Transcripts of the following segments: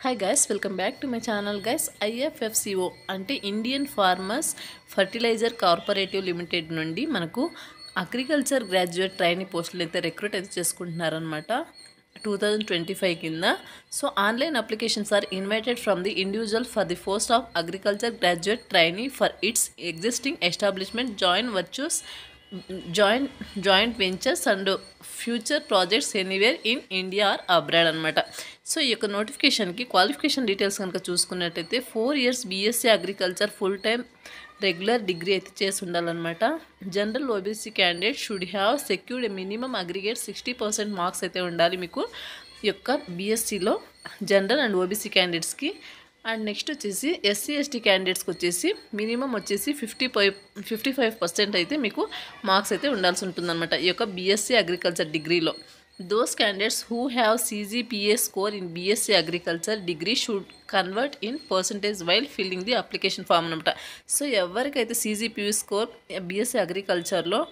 Hi guys, welcome back to my channel guys. IFFCO అంటే Indian farmers fertilizer corporative limited నుండి మనకు agriculture graduate training పోస్టులు అయితే recruit అయితే చేసుకుంటున్నారనమాట 2025 కింద. So online applications are invited from the individual for the post of agriculture graduate trainee for its existing establishment joint ventures and future projects anywhere in India or abroad అనమాట. So ఈ యొక్క నోటిఫికేషన్కి qualification details కనుక చూసుకున్నట్టయితే 4 years BSc agriculture full time regular degree అయితే చేసి ఉండాలన్నమాట. General OBC candidate should have secured minimum aggregate 60% marks అయితే ఉండాలి మీకు ఈ యొక్క బీఎస్సీలో జనరల్ అండ్ ఓబీసీ క్యాండిడేట్స్కి. అండ్ నెక్స్ట్ వచ్చేసి ఎస్సీ ఎస్టీ క్యాండిడేట్స్కి వచ్చేసి మినిమం వచ్చేసి 55% అయితే మీకు మార్క్స్ అయితే ఉండాల్సి ఉంటుందన్నమాట ఈ యొక్క బీఎస్సీ అగ్రికల్చర్ డిగ్రీలో. Those candidates who have CGPA score in BSc agriculture degree should convert in percentage while filling the application form అనమాట. సో ఎవరికైతే CGPA స్కోర్ బీఎస్సీ అగ్రికల్చర్లో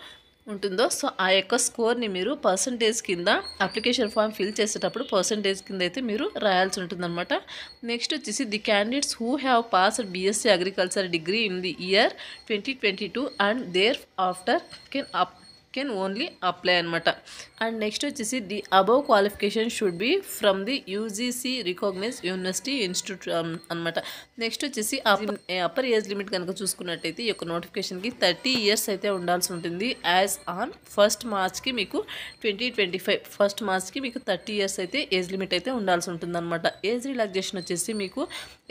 ఉంటుందో సో ఆ యొక్క స్కోర్ని మీరు పర్సంటేజ్ కింద అప్లికేషన్ ఫామ్ ఫిల్ చేసేటప్పుడు పర్సంటేజ్ కింద అయితే మీరు రాయాల్సి ఉంటుందన్నమాట. నెక్స్ట్ వచ్చేసి the candidates who have passed BSc agriculture degree in the year 2022 and thereafter can only apply అనమాట. అండ్ నెక్స్ట్ వచ్చేసి the above qualification should be from the UGC recognise university institute అనమాట. Next వచ్చేసి upper age limit కనుక చూసుకున్నట్టయితే ఈ యొక్క నోటిఫికేషన్కి 30 years అయితే ఉండాల్సి ఉంటుంది. యాజ్ ఆన్ 1st March మీకు 2025 1st March మీకు 30 years అయితే ఏజ్ లిమిట్ అయితే ఉండాల్సి ఉంటుంది అనమాట. ఏజ్ రిలాక్సేషన్ వచ్చేసి మీకు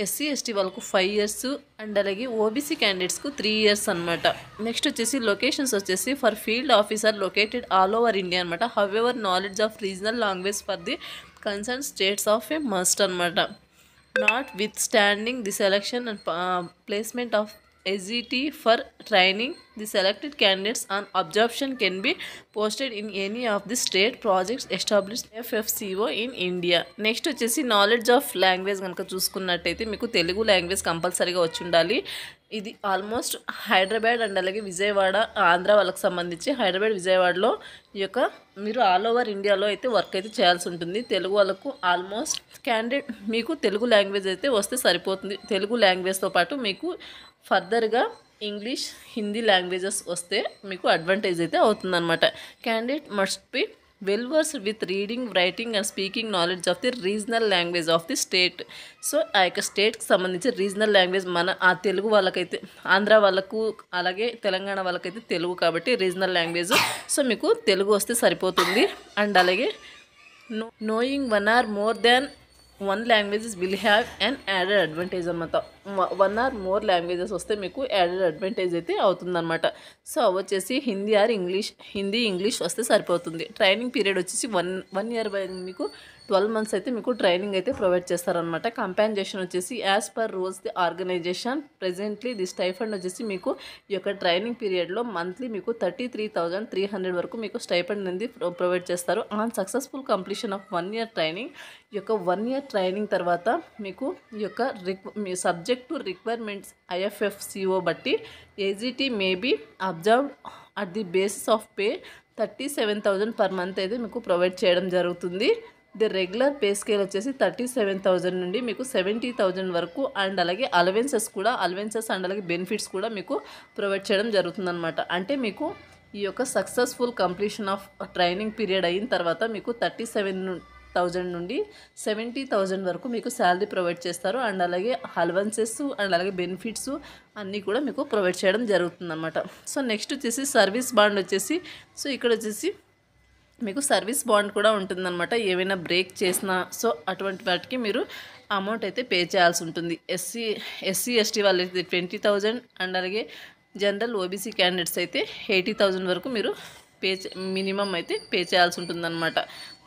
ఎస్సీ ఎస్టీ వాళ్ళకు 5 years అండ్ అలాగే ఓబీసీ క్యాండిడేట్స్కు 3 years అనమాట. నెక్స్ట్ వచ్చేసి లొకేషన్స్ వచ్చేసి for field officer located all over India అనమాట. However knowledge of regional language for the concern states of a must అనమాట. Notwithstanding the selection and placement of SGT for training the selected candidates on absorption can be posted in any of the state projects established FFCO in India. Next వచ్చేసి knowledge of language కనుక చూసుకున్నట్టయితే మీకు Telugu language కంపల్సరీగా వచ్చి ఉండాలి. ఇది almost Hyderabad and అలాగే విజయవాడ ఆంధ్ర వాళ్ళకి సంబంధించి హైదరాబాద్ విజయవాడలో ఈ యొక్క మీరు ఆల్ ఓవర్ ఇండియాలో అయితే వర్క్ అయితే చేయాల్సి ఉంటుంది. తెలుగు వాళ్ళకు ఆల్మోస్ట్ క్యాండిడేట్ మీకు తెలుగు లాంగ్వేజ్ అయితే వస్తే సరిపోతుంది. తెలుగు లాంగ్వేజ్తో పాటు మీకు ఫర్దర్గా ఇంగ్లీష్ హిందీ లాంగ్వేజెస్ వస్తే మీకు అడ్వాంటేజ్ అయితే అవుతుందన్నమాట. Candidate must be well versed with reading writing and speaking knowledge of the regional language of the state. So ఆ యొక్క స్టేట్కి సంబంధించి రీజనల్ లాంగ్వేజ్ మన ఆ తెలుగు వాళ్ళకైతే ఆంధ్ర వాళ్ళకు అలాగే తెలంగాణ వాళ్ళకైతే తెలుగు కాబట్టి రీజనల్ లాంగ్వేజ్ సో మీకు తెలుగు వస్తే సరిపోతుంది. అండ్ అలాగే knowing 1 or more than 1 languages will have an added advantage అనమాట. 1 or more languages వస్తే మీకు యాడెడ్ అడ్వాంటేజ్ అయితే అవుతుందన్నమాట. సో వచ్చేసి హిందీ ఇంగ్లీష్ వస్తే సరిపోతుంది. ట్రైనింగ్ పీరియడ్ వచ్చేసి వన్ ఇయర్ మీకు 12 months అయితే మీకు ట్రైనింగ్ అయితే ప్రొవైడ్ చేస్తారనమాట. కంపెన్సేషన్ వచ్చేసి as per rules the organization presently the stipend వచ్చేసి మీకు ఈ యొక్క ట్రైనింగ్ పీరియడ్లో మంత్లీ మీకు 33,300 వరకు మీకు స్టైఫండ్ అనేది ప్రొవైడ్ చేస్తారు. On successful completion of 1 year training ఈ యొక్క 1 year ట్రైనింగ్ తర్వాత మీకు ఈ యొక్క మీ సబ్జెక్ట్ టు రిక్వైర్మెంట్స్ IFFCO బట్టి AGT may be observed at the basis of pay 37,000 per month అయితే మీకు ప్రొవైడ్ చేయడం జరుగుతుంది. ది రెగ్యులర్ పే స్కేల్ వచ్చేసి 37,000 నుండి మీకు 70,000 వరకు అండ్ అలాగే అలవెన్సెస్ అండ్ అలాగే బెనిఫిట్స్ కూడా మీకు ప్రొవైడ్ చేయడం జరుగుతుందన్నమాట. అంటే మీకు ఈ యొక్క successful completion of training period అయిన తర్వాత మీకు 37,000 నుండి 70,000 వరకు మీకు శాలరీ ప్రొవైడ్ చేస్తారు. అండ్ అలాగే అలవెన్సెస్ అండ్ అలాగే బెనిఫిట్స్ అన్నీ కూడా మీకు ప్రొవైడ్ చేయడం జరుగుతుందన్నమాట. సో నెక్స్ట్ వచ్చేసి సర్వీస్ బాండ్ వచ్చేసి సో ఇక్కడ వచ్చేసి మీకు సర్వీస్ బాండ్ కూడా ఉంటుందన్నమాట. ఏవైనా బ్రేక్ చేసినా సో అటువంటి వాటికి మీరు అమౌంట్ అయితే పే చేయాల్సి ఉంటుంది. ఎస్సీ ఎస్టీ వాళ్ళైతే 20,000 అండ్ అలాగే జనరల్ ఓబీసీ క్యాండిడేట్స్ అయితే 80,000 వరకు మీరు మినిమం అయితే పే చేయాల్సి ఉంటుందన్నమాట.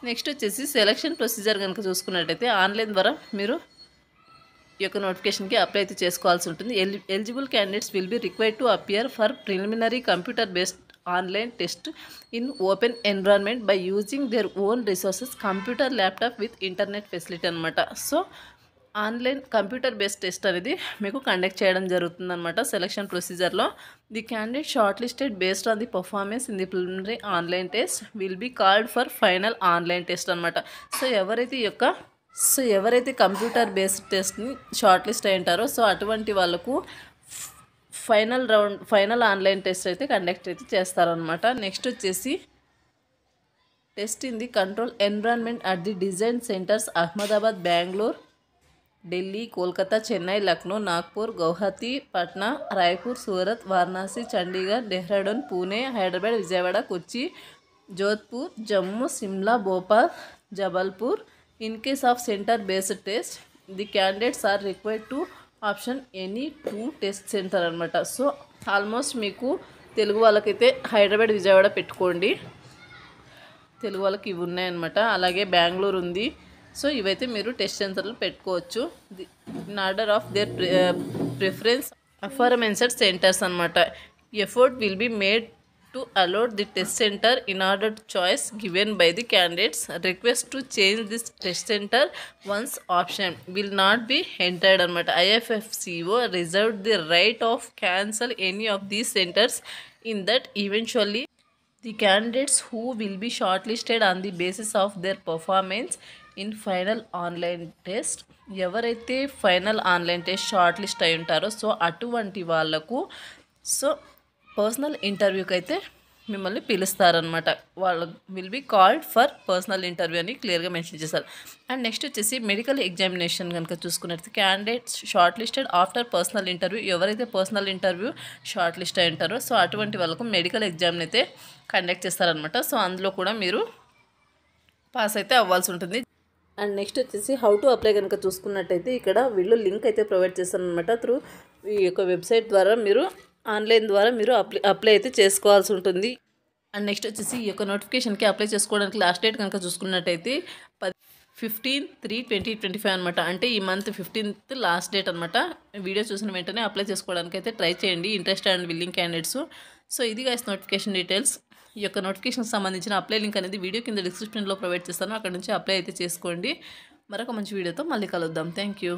నెక్స్ట్ వచ్చేసి సెలక్షన్ ప్రొసీజర్ కనుక చూసుకున్నట్టయితే ఆన్లైన్ ద్వారా మీరు ఈ యొక్క నోటిఫికేషన్కి అప్లై అయితే చేసుకోవాల్సి ఉంటుంది. Eligible candidates will be required to appear for preliminary computer based online test in open environment by using their own resources computer laptop with internet facility అనమాట. So online computer based test అనేది మీకు conduct చేయడం జరుగుతుందన్నమాట. Selection ప్రొసీజర్లో the candidate shortlisted based on the performance in the preliminary online test will be called for final online test అనమాట. So ఎవరైతే ఈ యొక్క సో ఎవరైతే కంప్యూటర్ బేస్డ్ టెస్ట్ని షార్ట్ లిస్ట్ అయి ఉంటారో సో అటువంటి వాళ్ళకు ఫైనల్ ఆన్లైన్ టెస్ట్ అయితే కండక్ట్ అయితే చేస్తారనమాట. నెక్స్ట్ వచ్చేసి test in the control environment at the design centres Ahmedabad, Bengaluru, Delhi, Kolkata, Chennai, Lucknow, Nagpur, Guwahati, Patna, Raipur, Surat, Varanasi, Chandigarh, Dehradun, Pune, Hyderabad, Vijayawada, Kochi, Jodhpur, Jammu, Shimla, Bhopal, Jabalpur. In case of centre based test the candidates are required to option any 2 test centre అనమాట. So almost మీకు తెలుగు వాళ్ళకైతే హైదరాబాద్, విజయవాడ పెట్టుకోండి, తెలుగు వాళ్ళకి ఇవి ఉన్నాయన్నమాట. అలాగే బెంగళూరు ఉంది. సో ఇవైతే మీరు టెస్ట్ సెంటర్లు పెట్టుకోవచ్చు. In order of their preference aforementioned centres అనమాట. Effort will be made to allot the test center in order to choice given by the candidates. Request to change this test center once option will not be entered అనమాట. IFFCO reserved the right of cancel any of these centers in that eventually the candidates who will be shortlisted on the basis of their performance in final online test. ఎవరైతే final online test short list అయి ఉంటారో so అటువంటి వాళ్ళకు so personal ఇంటర్వ్యూకి అయితే మిమ్మల్ని పిలుస్తారనమాట. వాళ్ళు will be called for personal interview అని క్లియర్గా మెన్షన్ చేశారు. అండ్ నెక్స్ట్ వచ్చేసి మెడికల్ ఎగ్జామినేషన్ కనుక చూసుకున్నట్టు candidates shortlisted after personal interview. ఎవరైతే పర్సనల్ ఇంటర్వ్యూ షార్ట్ లిస్ట్ అయి ఉంటారో సో అటువంటి వాళ్ళకు మెడికల్ ఎగ్జామ్ అయితే కండక్ట్ చేస్తారనమాట. సో అందులో కూడా మీరు పాస్ అయితే అవ్వాల్సి ఉంటుంది. అండ్ నెక్స్ట్ వచ్చేసి హౌ టు అప్లై కనుక చూసుకున్నట్టయితే ఇక్కడ వీళ్ళు లింక్ అయితే ప్రొవైడ్ చేస్తారనమాట. త్రూ ఈ యొక్క వెబ్సైట్ ద్వారా మీరు ఆన్లైన్ ద్వారా మీరు అప్లై అయితే చేసుకోవాల్సి ఉంటుంది. అండ్ నెక్స్ట్ వచ్చేసి ఈ యొక్క నోటిఫికేషన్కి అప్లై చేసుకోవడానికి లాస్ట్ డేట్ కనుక చూసుకున్నట్టయితే 15/3/2025 అనమాట. అంటే ఈ మంత్ 15th లాస్ట్ డేట్ అనమాట. వీడియో చూసిన వెంటనే అప్లై చేసుకోవడానికి అయితే ట్రై చేయండి interest and willing candidates. So ఇది గైస్ నోటిఫికేషన్ డీటెయిల్స్. ఈ యొక్క నోటిఫికేషన్కి సంబంధించిన అప్లై లింక్ అనేది వీడియో కింద డిస్క్రిప్షన్లో ప్రొవైడ్ చేస్తాను, అక్కడ నుంచి అప్లై అయితే చేసుకోండి. మరొక మంచి వీడియోతో మళ్ళీ కలుద్దాం. Thank you.